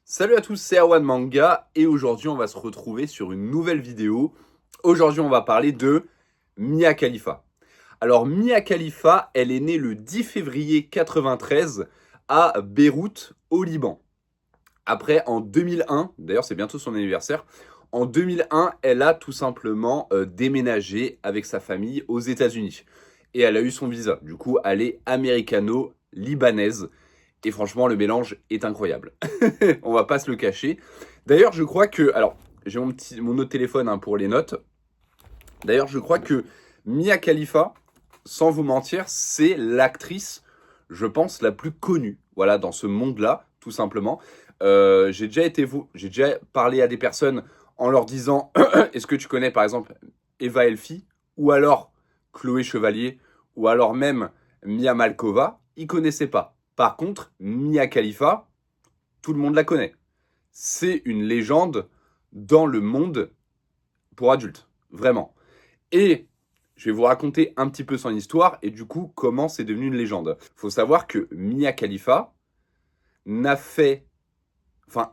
Salut à tous, c'est Erwan Manga et aujourd'hui on va se retrouver sur une nouvelle vidéo. Aujourd'hui on va parler de Mia Khalifa. Alors Mia Khalifa, elle est née le 10 février 93 à Beyrouth au Liban. Après en 2001, d'ailleurs c'est bientôt son anniversaire, en 2001 elle a tout simplement déménagé avec sa famille aux États-Unis. Et elle a eu son visa, du coup elle est américano-libanaise. Et franchement, le mélange est incroyable. On va pas se le cacher. D'ailleurs, je crois que... Alors, j'ai mon autre téléphone pour les notes. D'ailleurs, je crois que Mia Khalifa, sans vous mentir, c'est l'actrice, je pense, la plus connue. Voilà, dans ce monde-là, tout simplement. J'ai déjà parlé à des personnes en leur disant est-ce que tu connais, par exemple, Eva Elfi ou alors Chloé Chevalier ou alors même Mia Malkova. Ils connaissaient pas. Par contre, Mia Khalifa, tout le monde la connaît. C'est une légende dans le monde pour adultes, vraiment. Et je vais vous raconter un petit peu son histoire et du coup comment c'est devenu une légende. Faut savoir que Mia Khalifa n'a fait,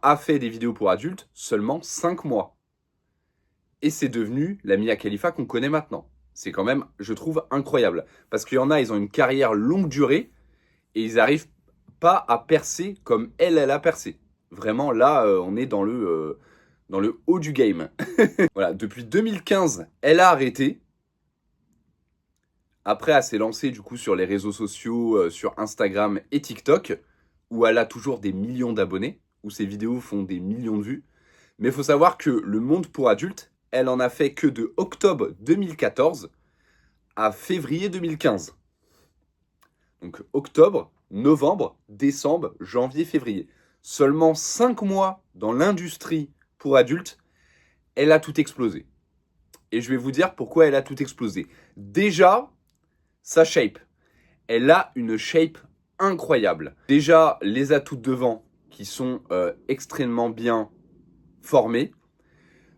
a fait des vidéos pour adultes seulement 5 mois. Et c'est devenu la Mia Khalifa qu'on connaît maintenant. C'est quand même, je trouve, incroyable. Parce qu'il y en a, ils ont une carrière longue durée et ils n'arrivent pas à percer comme elle a percé. Vraiment, là, on est dans le haut du game. Voilà, depuis 2015, elle a arrêté. Après, elle s'est lancée du coup sur les réseaux sociaux, sur Instagram et TikTok, où elle a toujours des millions d'abonnés, où ses vidéos font des millions de vues. Mais il faut savoir que le monde pour adultes, elle en a fait que de octobre 2014 à février 2015. Donc octobre, novembre, décembre, janvier, février. Seulement 5 mois dans l'industrie pour adultes, elle a tout explosé. Et je vais vous dire pourquoi elle a tout explosé. Déjà, sa shape. Elle a une shape incroyable. Déjà, les atouts de devant qui sont extrêmement bien formés.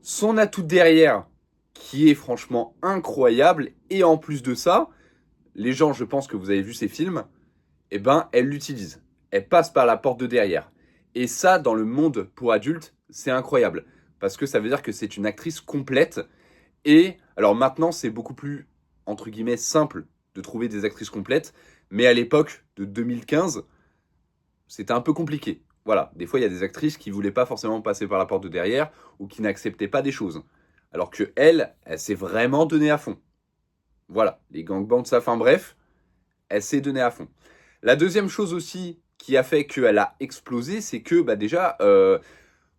Son atout de derrière qui est franchement incroyable. Et en plus de ça, les gens, je pense que vous avez vu ces films, eh ben, elle l'utilise. Elle passe par la porte de derrière. Et ça, dans le monde pour adultes, c'est incroyable. Parce que ça veut dire que c'est une actrice complète. Et alors maintenant, c'est beaucoup plus, entre guillemets, simple de trouver des actrices complètes. Mais à l'époque de 2015, c'était un peu compliqué. Voilà, des fois, il y a des actrices qui voulaient pas forcément passer par la porte de derrière ou qui n'acceptaient pas des choses. Alors que elle s'est vraiment donnée à fond. Voilà, les gangbangs de sa fin, bref, elle s'est donnée à fond. La deuxième chose aussi qui a fait qu'elle a explosé, c'est que déjà,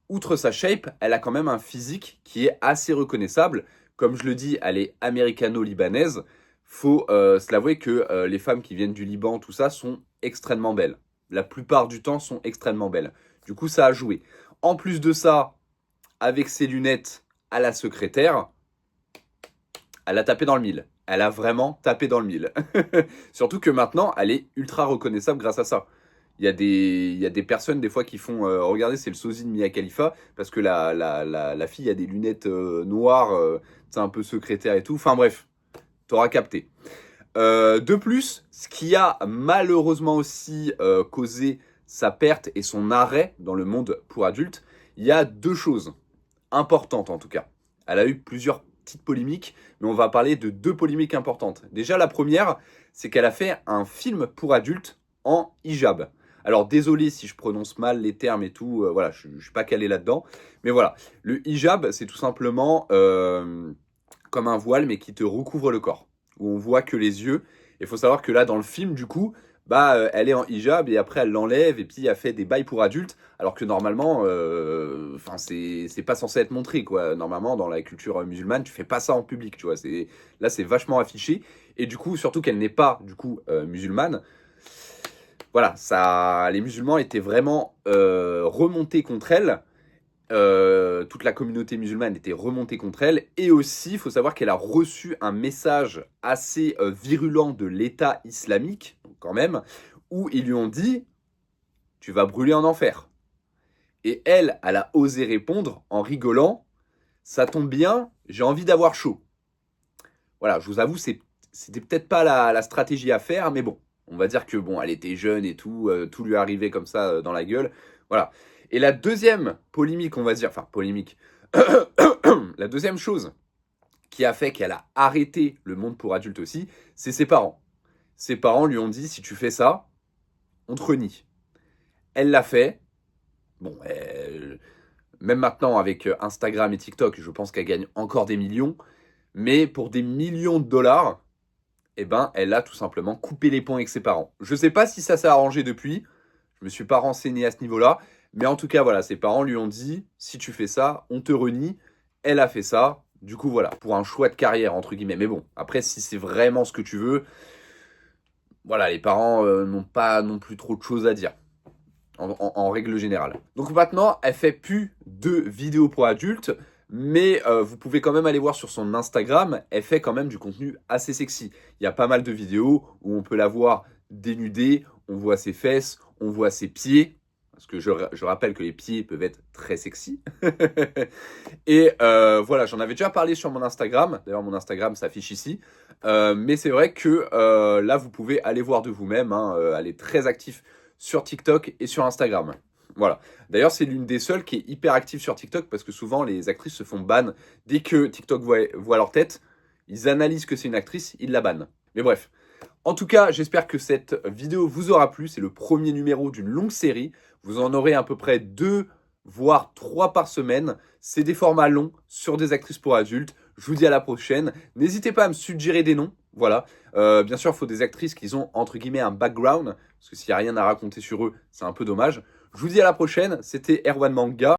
outre sa shape, elle a quand même un physique qui est assez reconnaissable. Comme je le dis, elle est américano-libanaise. Faut se l'avouer que les femmes qui viennent du Liban, tout ça, sont extrêmement belles. La plupart du temps, sont extrêmement belles. Du coup, ça a joué. En plus de ça, avec ses lunettes à la secrétaire, elle a tapé dans le mille. Elle a vraiment tapé dans le mille. Surtout que maintenant, elle est ultra reconnaissable grâce à ça. Il y a des personnes des fois qui font regardez, c'est le sosie de Mia Khalifa parce que la fille a des lunettes noires, c'est un peu secrétaire et tout. Enfin bref, t'auras capté. De plus, ce qui a malheureusement aussi causé sa perte et son arrêt dans le monde pour adultes, il y a deux choses importantes en tout cas. Elle a eu plusieurs petites polémiques, mais on va parler de deux polémiques importantes. Déjà, la première, c'est qu'elle a fait un film pour adultes en hijab. Alors désolé si je prononce mal les termes et tout, voilà, je ne suis pas calé là-dedans. Mais voilà, le hijab, c'est tout simplement comme un voile, mais qui te recouvre le corps, où on voit que les yeux. Il faut savoir que là, dans le film, du coup, elle est en hijab et après elle l'enlève et puis elle fait des bails pour adultes, alors que normalement, c'est pas censé être montré, quoi. Normalement, dans la culture musulmane, tu fais pas ça en public, tu vois. Là, c'est vachement affiché et du coup, surtout qu'elle n'est pas, du coup, musulmane. Voilà, ça, les musulmans étaient vraiment remontés contre elle. Toute la communauté musulmane était remontée contre elle. Et aussi, il faut savoir qu'elle a reçu un message assez virulent de l'État islamique, donc quand même, où ils lui ont dit « Tu vas brûler en enfer ». Et elle a osé répondre en rigolant « Ça tombe bien, j'ai envie d'avoir chaud ». Voilà, je vous avoue, c'était peut-être pas la stratégie à faire, mais bon, on va dire que bon, elle était jeune et tout, tout lui arrivait comme ça dans la gueule. Voilà. Et la deuxième polémique, on va dire, enfin polémique, la deuxième chose qui a fait qu'elle a arrêté le monde pour adultes aussi, c'est ses parents. Ses parents lui ont dit, si tu fais ça, on te renie. Elle l'a fait. Bon, même maintenant avec Instagram et TikTok, je pense qu'elle gagne encore des millions. Mais pour des millions de dollars, eh ben, elle a tout simplement coupé les ponts avec ses parents. Je ne sais pas si ça s'est arrangé depuis. Je ne me suis pas renseigné à ce niveau-là. Mais en tout cas, voilà, ses parents lui ont dit, si tu fais ça, on te renie. Elle a fait ça. Du coup, voilà, pour un choix de carrière, entre guillemets. Mais bon, après, si c'est vraiment ce que tu veux, voilà, les parents n'ont pas non plus trop de choses à dire. En règle générale. Donc maintenant, elle fait plus de vidéos pour adultes, mais vous pouvez quand même aller voir sur son Instagram, elle fait quand même du contenu assez sexy. Il y a pas mal de vidéos où on peut la voir dénudée, on voit ses fesses, on voit ses pieds, parce que je rappelle que les pieds peuvent être très sexy. Et voilà, j'en avais déjà parlé sur mon Instagram, d'ailleurs mon Instagram s'affiche ici, mais c'est vrai que là, vous pouvez aller voir de vous-même, hein, elle est très active sur TikTok et sur Instagram. Voilà. D'ailleurs, c'est l'une des seules qui est hyper active sur TikTok parce que souvent les actrices se font ban dès que TikTok voit leur tête. Ils analysent que c'est une actrice, ils la bannent. Mais bref. En tout cas, j'espère que cette vidéo vous aura plu. C'est le premier numéro d'une longue série. Vous en aurez à peu près 2, voire 3 par semaine. C'est des formats longs sur des actrices pour adultes. Je vous dis à la prochaine. N'hésitez pas à me suggérer des noms. Voilà. Bien sûr, il faut des actrices qui ont, entre guillemets, un background. Parce que s'il n'y a rien à raconter sur eux, c'est un peu dommage. Je vous dis à la prochaine. C'était Erwan Manga.